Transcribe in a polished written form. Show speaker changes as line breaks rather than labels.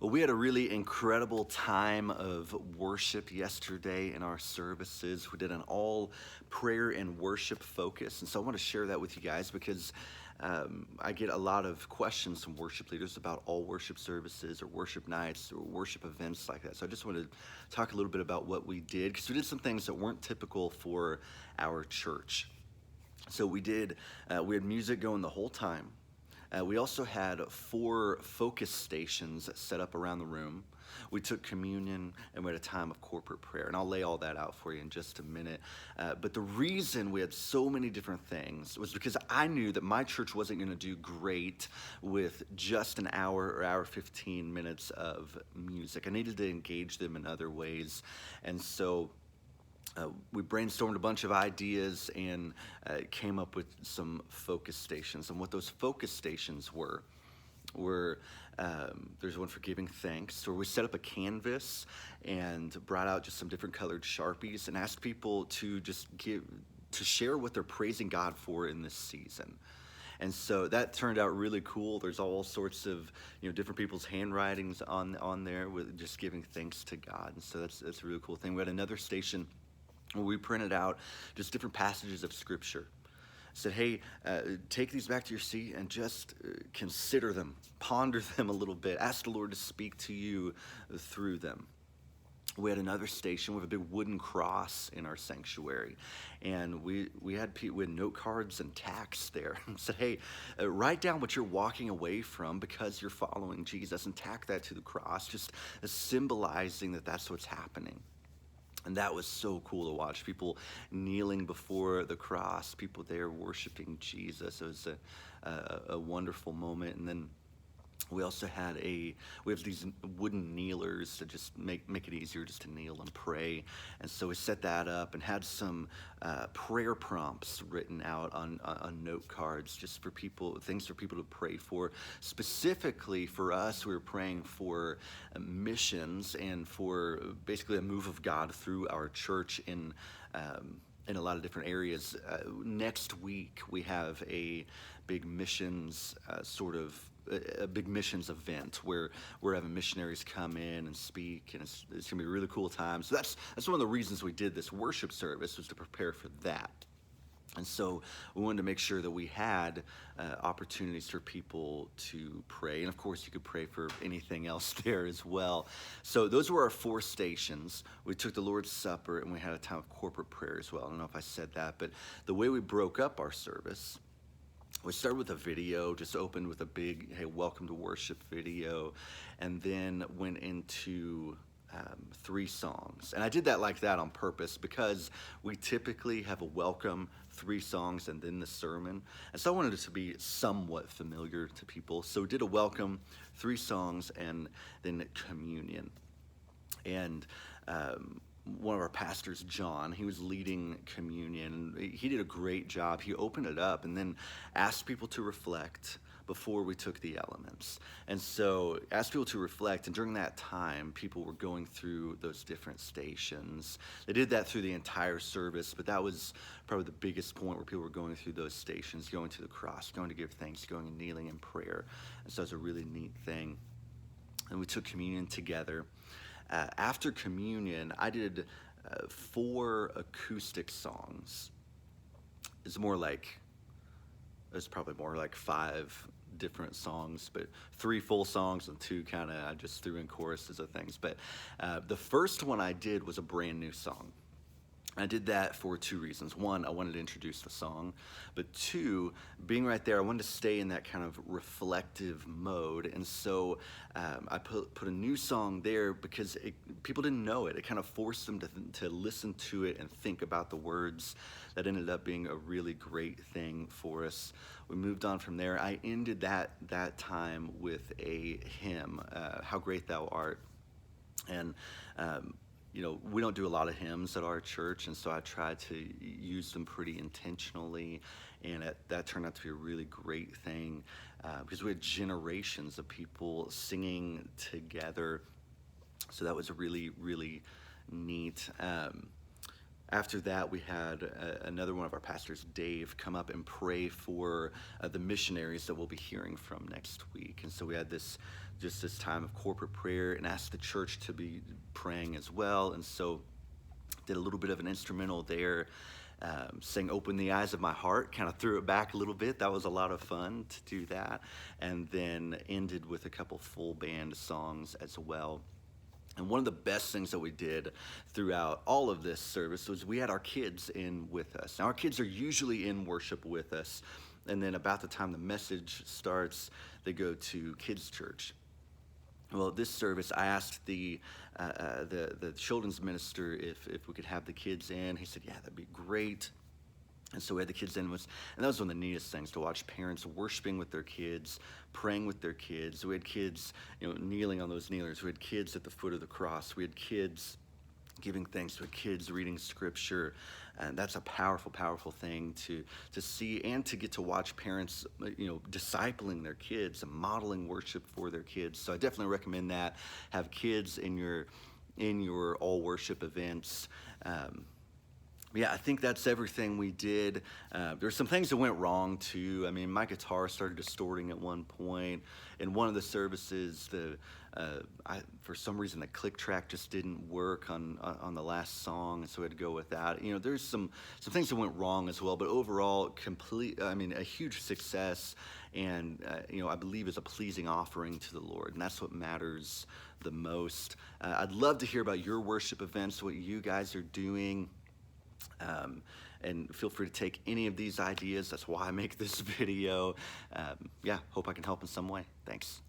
Well, we had a really incredible time of worship yesterday in our services. We did an all prayer and worship focus. And so I want to share that with you guys because I get a lot of questions from worship leaders about all worship services or worship nights or worship events like that. So I just wanted to talk a little bit about what we did because we did some things that weren't typical for our church. So we had music going the whole time. We also had 4 focus stations set up around the room. We took communion and we had a time of corporate prayer. And I'll lay all that out for you in just a minute. But the reason we had so many different things was because I knew that my church wasn't going to do great with just an hour or hour 15 minutes of music. I needed to engage them in other ways. And so we brainstormed a bunch of ideas and came up with some focus stations. And what those focus stations were there's one for giving thanks, where we set up a canvas and brought out just some different colored Sharpies and asked people to share what they're praising God for in this season. And so that turned out really cool. There's all sorts of different people's handwritings on there with just giving thanks to God. And so that's a really cool thing. We had another station where we printed out just different passages of Scripture. Said, hey, take these back to your seat and just consider them, ponder them a little bit. Ask the Lord to speak to you through them. We had another station with a big wooden cross in our sanctuary, and we had note cards and tacks there. And said, hey, write down what you're walking away from because you're following Jesus, and tack that to the cross, just symbolizing that that's what's happening. And that was so cool to watch, people kneeling before the cross, people there worshiping Jesus. It was a wonderful moment. And then we also we have these wooden kneelers to just make it easier just to kneel and pray. And so we set that up and had some prayer prompts written out on note cards just for people, things for people to pray for. Specifically for us, we were praying for missions and for basically a move of God through our church in a lot of different areas. Next week, we have a big missions a big missions event where we're having missionaries come in and speak, and it's going to be a really cool time. So that's one of the reasons we did this worship service, was to prepare for that. And so we wanted to make sure that we had opportunities for people to pray. And of course, you could pray for anything else there as well. So those were our 4 stations. We took the Lord's Supper and we had a time of corporate prayer as well. I don't know if I said that, but the way we broke up our service, we started with a video, just opened with a big, hey, welcome to worship video, and then went into 3 songs. And I did that like that on purpose because we typically have a welcome, 3 songs, and then the sermon. And so I wanted it to be somewhat familiar to people. So we did a welcome, 3 songs, and then communion. And one of our pastors, John, he was leading communion. He did a great job. He opened it up and then asked people to reflect before we took the elements. And so asked people to reflect, and during that time, people were going through those different stations. They did that through the entire service, but that was probably the biggest point, where people were going through those stations, going to the cross, going to give thanks, going and kneeling in prayer. And so it's a really neat thing. And we took communion together. After communion, I did 4 acoustic songs. It's probably more like 5 different songs, but 3 full songs and 2 I just threw in choruses of things. But the first one I did was a brand new song. I did that for 2 reasons. 1, I wanted to introduce the song, but 2, being right there, I wanted to stay in that kind of reflective mode. And so I put a new song there because people didn't know it. It kind of forced them to listen to it and think about the words. That ended up being a really great thing for us. We moved on from there. I ended that time with a hymn, How Great Thou Art. And we don't do a lot of hymns at our church, and so I tried to use them pretty intentionally, and that turned out to be a really great thing because we had generations of people singing together, so that was really, really neat. After that, we had another one of our pastors, Dave, come up and pray for the missionaries that we'll be hearing from next week. And so we had this time of corporate prayer and asked the church to be praying as well. And so did a little bit of an instrumental there, sang Open the Eyes of My Heart, kind of threw it back a little bit. That was a lot of fun to do that. And then ended with a couple full band songs as well. And one of the best things that we did throughout all of this service was we had our kids in with us. Now, our kids are usually in worship with us, and then about the time the message starts, they go to kids' church. Well, at this service, I asked the children's minister if we could have the kids in. He said, yeah, that'd be great. And so we had the kids in, and that was one of the neatest things, to watch parents worshiping with their kids, praying with their kids. We had kids, kneeling on those kneelers. We had kids at the foot of the cross. We had kids giving thanks. We had kids reading scripture. And that's a powerful, powerful thing to see, and to get to watch parents, discipling their kids and modeling worship for their kids. So I definitely recommend that. Have kids in your all worship events. Yeah, I think that's everything we did. There's some things that went wrong too. I mean, my guitar started distorting at one point. In one of the services, for some reason the click track just didn't work on the last song, and so we had to go with that. There's some things that went wrong as well, but overall, a huge success, and I believe is a pleasing offering to the Lord, and that's what matters the most. I'd love to hear about your worship events, what you guys are doing. And feel free to take any of these ideas. That's why I make this video. Hope I can help in some way. Thanks.